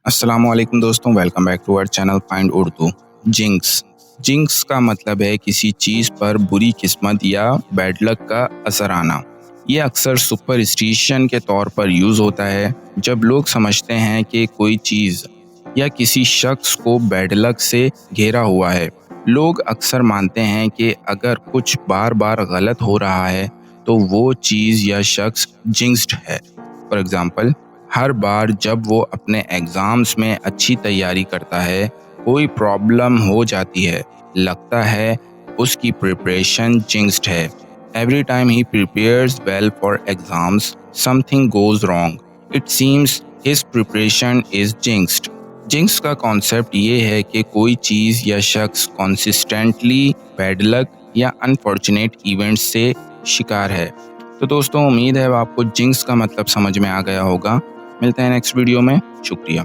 अस्सलाम वालेकुम दोस्तों, welcome back to our channel find Urdu. Jinx का मतलब है किसी चीज़ पर बुरी किस्मत या बैड लक का असर आना। ये अक्सर सुपरस्टिशन के तौर पर यूज़ होता है जब लोग समझते हैं कि कोई चीज़ या किसी शख्स को बैड लक से घेरा हुआ है। लोग अक्सर मानते हैं कि अगर कुछ बार बार गलत हो रहा है तो वो चीज़ या शख्स जिंक्स्ड है। फॉर एग्ज़ाम्पल, हर बार जब वो अपने एग्ज़ाम्स में अच्छी तैयारी करता है, कोई प्रॉब्लम हो जाती है, लगता है उसकी प्रिपरेशन जिंक्स्ड है। Every time he prepares well for exams, something goes wrong. It seems his preparation is jinxed. Jinx का कॉन्सेप्ट ये है कि कोई चीज़ या शख्स कंसिस्टेंटली बैड लक या अनफॉर्चुनेट इवेंट्स से शिकार है। तो दोस्तों, उम्मीद है आपको जिंक्स का मतलब समझ में आ गया होगा। मिलते हैं नेक्स्ट वीडियो में। शुक्रिया।